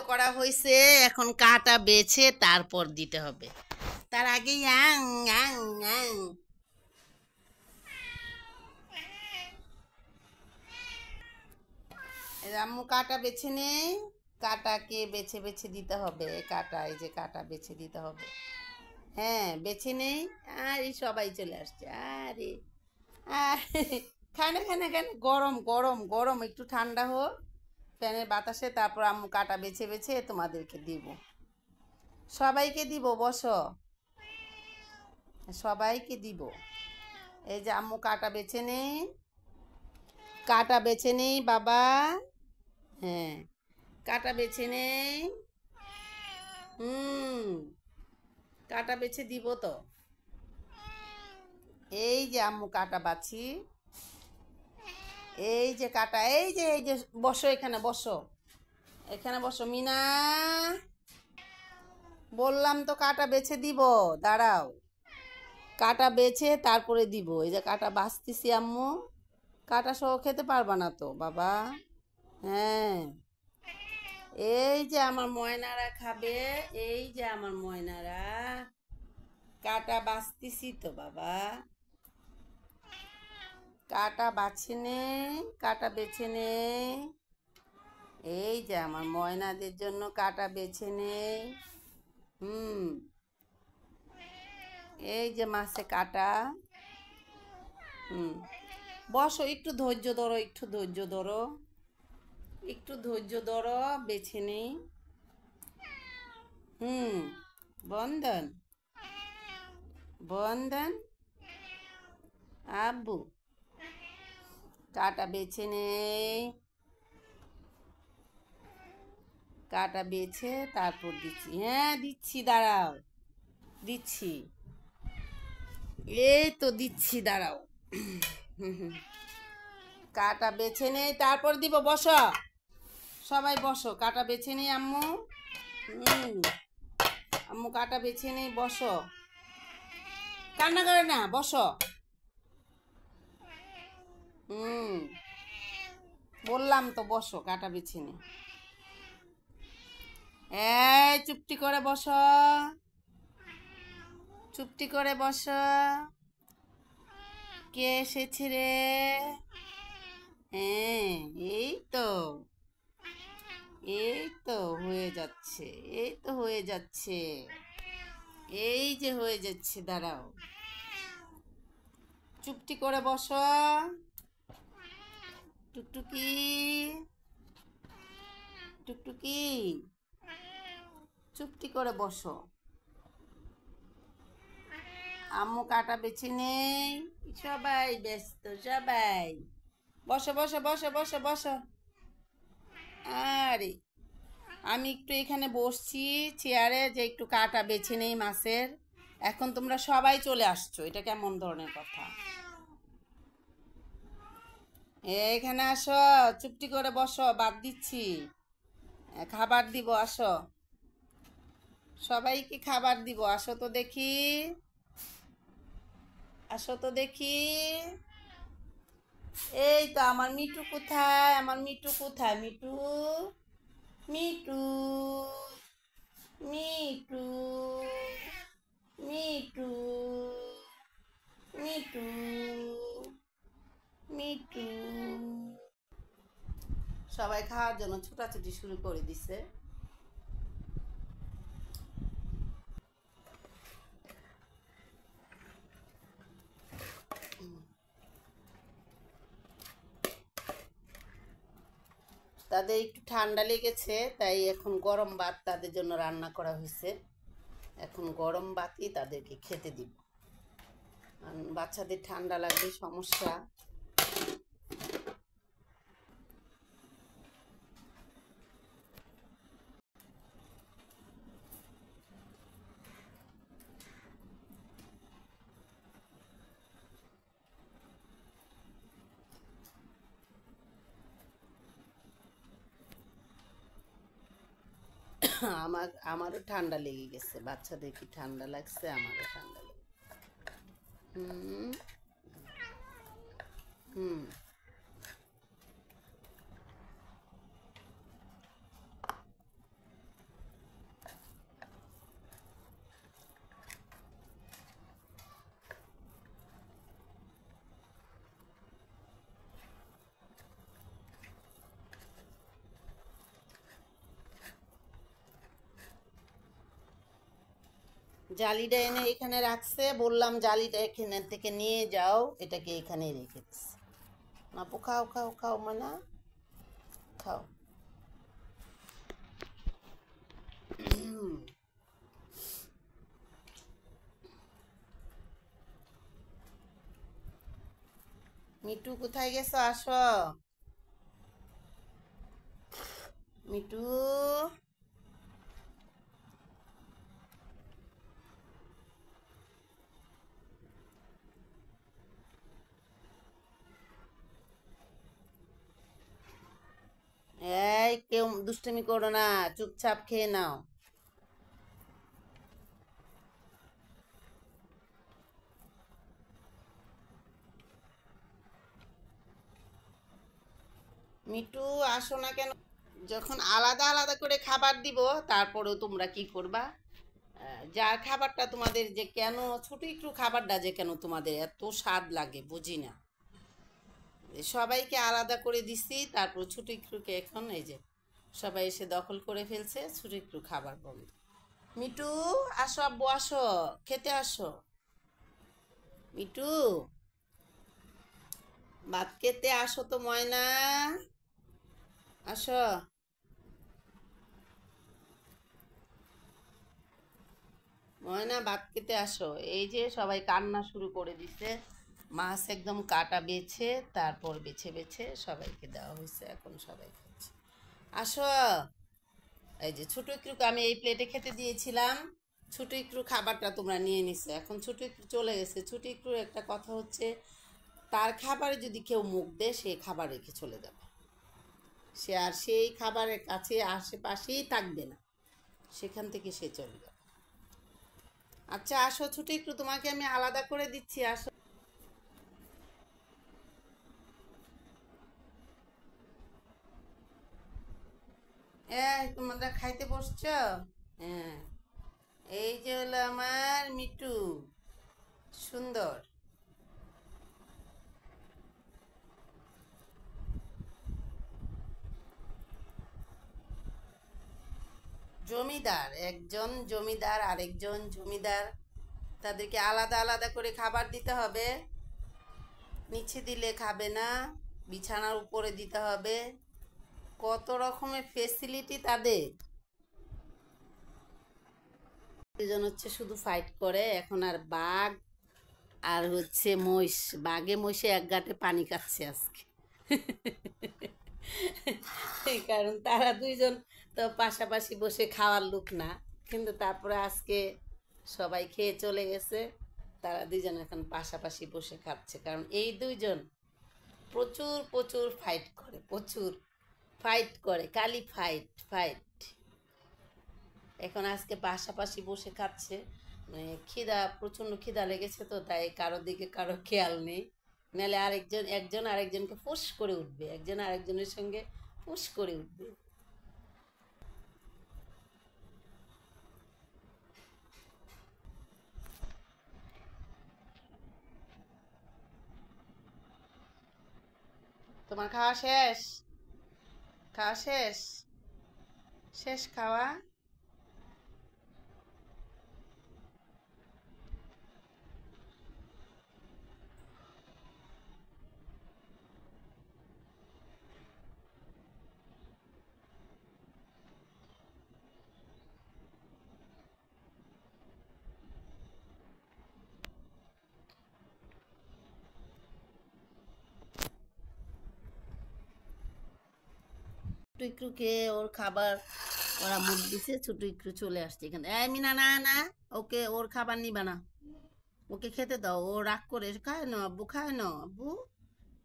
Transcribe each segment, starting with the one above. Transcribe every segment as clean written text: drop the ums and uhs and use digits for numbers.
করা হয়েছে, এখন কাটা বেছে তারপর দিতে হবে। তার আগে ইয়াং ইয়াং ইয়াং আম্মু কাটা বেছে নেই, কাটাকে বেছে বেছে দিতে হবে। কাটা, এই যে কাটা বেছে দিতে হবে। হ্যাঁ, বেছে নেই। আরে সবাই চলে আসছে। আরে আরে খানে খানে খানে, গরম গরম গরম, একটু ঠান্ডা হোক ফ্যানের বাতাসে, তারপর আম্মু কাটা বেছে বেছে তোমাদেরকে দিব, সবাইকে দিব। বসো, সবাইকে দিব। এই যে আম্মু কাটা বেছে নেই, কাটা বেছে নেই বাবা। হ্যাঁ, কাটা বেছে নেই। হুম, কাটা বেছে দিব তো। এই যে আম্মু কাটা বাছি, এই যে কাটা, এই যে বসো, এখানে বসো, এখানে বসো মিনা। বললাম তো কাটা বেছে দিব, দাঁড়াও, কাটা বেছে তারপরে দিব। এই যে কাটা বাছতেছি আম্মু, কাটা সহ খেতে পারবা না তো বাবা। হ্যাঁ, এই যে আমার ময়নারা খাবে, এই যে আমার ময়নারা, কাটা বাছতেছি তো বাবা। কাটা বাছে নে, কাটা বেছে নে। এই যে আমার ময়নাদের জন্য কাটা বেছে নে। হুম, এই যে মাছে কাটা। হুম, বসো, একটু ধৈর্য ধরো, একটু ধৈর্য ধরো, একটু ধৈর্য ধরো, বেছে নেই। হুম, বন্ধন বন্ধন আব্বু, কাটা বেছে নেই, কাটা বেছে তারপর দিচ্ছি। হ্যাঁ দিচ্ছি, দাঁড়াও, দিচ্ছি, এই তো দিচ্ছি, দাঁড়াও। কাটা বেছে নেই তারপর দিব, বসো, সবাই বসো, কাটা বেছে নেই আম্মু। হুম, আম্মু কাটা বেছে নেই, বসো, কান্না করে না, বসো। হুম, বললাম তো বসো, কাটা বেছে নেই। এই চুপটি করে বসো, চুপটি করে বসো। কে এসেছে রে? হ্যাঁ, এই তো, এই তো হয়ে যাচ্ছে, এই তো হয়ে যাচ্ছে, এই যে হয়ে যাচ্ছে, দাঁড়াও, চুপটি করে বসো। টুকটুকি, টুকটুকি, চুপটি করে বসো। আম্মু কাটা বেছে নেই, সবাই ব্যস্ত, সবাই বসো বসো বসো বসো বসো। আরে আমি একটু এখানে বসছি চেয়ারে, যে একটু কাটা বেছে নেই মাছের। এখন তোমরা সবাই চলে আসছো, এটা কেমন ধরনের কথা? এখানে আসো, চুপটি করে বসো, বাদ দিচ্ছি, খাবার দিব, আসো, সবাইকে খাবার দিব, আসো তো দেখি, আসো তো দেখি। এই তো আমার মিটু কোথায়, আমার মিটু কোথায়, মিটু, মিটু, মিটু, মিটু, মিটু, মিটু। সবাই খাওয়ার জন্য ছোটাছুটি শুরু করে দিছে। তাদের একটু ঠান্ডা লেগেছে, তাই এখন গরম ভাত তাদের জন্য রান্না করা হয়েছে। এখন গরম ভাতই তাদেরকে খেতে দিব, কারণ বাচ্চাদের ঠান্ডা লাগলে সমস্যা। আমারও ঠান্ডা লেগে গেছে, বাচ্চাদের কি ঠান্ডা লাগছে, আমারও ঠান্ডা লেগে। হুম, হুম, জালিটা এনে এখানে রাখছে, বললাম জালিটা এখানে থেকে নিয়ে যাও, এটাকে এখানেই রেখে দিচ্ছে। আপু খাও খাও খাও, মানা খাও। মিটু কোথায় গেছো? আসো মিটু। এই কেউ দুষ্টুমি করো না, চুপচাপ খেয়ে নাও। মিটু আসো না কেন? যখন আলাদা আলাদা করে খাবার দিব, তারপরেও তোমরা কি করবা? যার খাবারটা তোমাদের যে কেন ছোট একটু খাবারটা যে কেন তোমাদের এত স্বাদ লাগে বুঝি না। সবাইকে আলাদা করে দিছি, তারপর ছোট একটুকে এখন এই যে সবাই এসে দখল করে ফেলছে, ছোট একটু খাবার বন্ধ। মিটু আসো, আব্বু আসো, খেতে আসো। মিটু ভাত খেতে আসো তো ময়না, আসো। ময়না ভাত খেতে আসো। এই যে সবাই কান্না শুরু করে দিছে, মাছ একদম কাটা বেছে, তারপর বেছে বেছে সবাইকে দেওয়া হয়েছে, এখন সবাই খাচ্ছে। আসো। এই যে ছোট একটু আমি এই প্লেটে খেতে দিয়েছিলাম, ছোট একটু খাবারটা তোমরা নিয়ে নিছো, এখন ছোট একটু চলে গেছে। ছোট একটুর একটা কথা হচ্ছে, তার খাবারে যদি কেউ মুখ দেয় সে খাবার রেখে চলে যাবে, সে আর সেই খাবারের কাছে আশেপাশেই থাকবে না, সেখান থেকে সে চলে যাবে। আচ্ছা আসো ছোট একটু, তোমাকে আমি আলাদা করে দিচ্ছি, আসো। তোমরা খাইতে বসছো? হ্যাঁ, এই যে হলো আমার মিটু, সুন্দর। জমিদার, একজন জমিদার আরেকজন জমিদার, তাদেরকে আলাদা আলাদা করে খাবার দিতে হবে। নিচে দিলে খাবে না, বিছানার উপরে দিতে হবে, কত রকমের ফেসিলিটি তাদের। দুজন হচ্ছে শুধু ফাইট করে, এখন আর বাঘ আর হচ্ছে মহিষ, বাঘে মহিষে এক গাঁটে পানি খাচ্ছে আজকে। কারণ তারা দুইজন তো পাশাপাশি বসে খাওয়ার লোক না, কিন্তু তারপরে আজকে সবাই খেয়ে চলে গেছে, তারা দুইজন এখন পাশাপাশি বসে খাচ্ছে, কারণ এই দুইজন প্রচুর প্রচুর ফাইট করে, প্রচুর ফাইট করে, খালি ফাইট ফাইট। এখন আজকে পাশাপাশি বসে খাচ্ছে, মানে খিদা, প্রচণ্ড খিদা লেগেছে তো, তাই কারোর দিকে কারো খেয়াল নেই, নাহলে আরেকজন একজন আরেকজনকে ফুস করে উঠবে, একজন আরেকজনের সঙ্গে ফুস করে উঠবে। তোমার খাওয়া শেষ? খাওয়া শেষ? শেষ খাওয়া? ছোট ইকরুকে ওর খাবার ওরা মুখ দিছে, ছোট ইকরু চলে আসছে এখানে। এই মিনা, না না, ওকে ওর খাবার নিবা না, ওকে খেতে দাও, ও রাগ করে। খায় না আব্বু, খায় না আব্বু,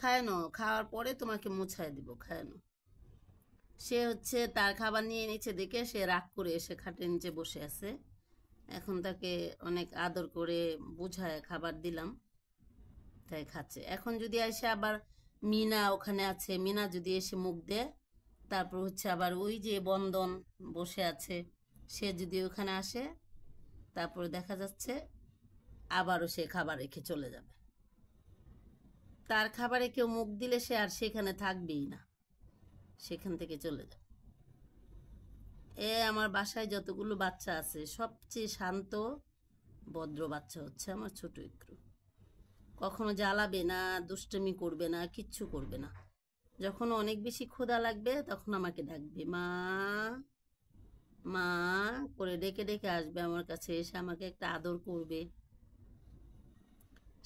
খায় না, খাওয়ার পরে তোমাকে মুছায় দিব, খায় না। সে হচ্ছে তার খাবার নিয়ে নিচে দেখে সে রাগ করে এসে খাটের নিচে বসে আছে, এখন তাকে অনেক আদর করে বুঝায় খাবার দিলাম, তাই খাচ্ছে। এখন যদি এসে আবার মিনা ওখানে আছে, মিনা যদি এসে মুখ দেয়, তারপর হচ্ছে আবার ওই যে বন্ধন বসে আছে, সে যদি ওখানে আসে, তারপর দেখা যাচ্ছে আবারও সে খাবার রেখে চলে যাবে। তার খাবারে কেউ মুখ দিলে সে আর সেখানে থাকবেই না, সেখান থেকে চলে যাবে। আমার বাসায় যতগুলো বাচ্চা আছে সবচেয়ে শান্ত ভদ্র বাচ্চা হচ্ছে আমার ছোট একটু, কখনো জ্বালাবে না, দুষ্টুমি করবে না, কিচ্ছু করবে না। যখন অনেক বেশি ক্ষুধা লাগবে তখন আমাকে ডাকবে, মা মা করে ডেকে ডেকে আসবে আমার কাছে, এসে আমাকে একটা আদর করবে।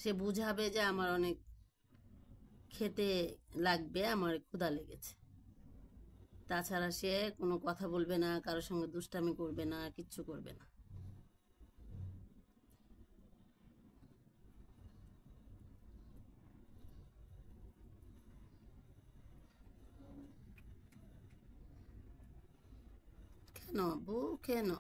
সে বুঝাবে যে আমার অনেক খেতে লাগবে, আমার ক্ষুধা লেগেছে। তাছাড়া সে কোনো কথা বলবে না, কারোর সঙ্গে দুষ্টামি করবে না, কিচ্ছু করবে না। কেন আব্বু, কেন?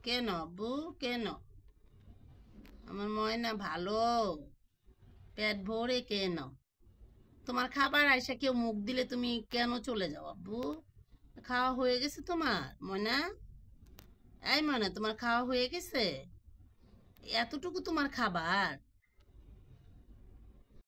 কেন আব্বু, কেন? আমার ময়না ভালো, পেট ভরে কেন? তোমার খাবার আইসা কেউ মুখ দিলে তুমি কেন চলে যাও আব্বু? খাওয়া হয়ে গেছে তোমার ময়না? এই ময়না, তোমার খাওয়া হয়ে গেছে? এতটুকু তোমার খাবার?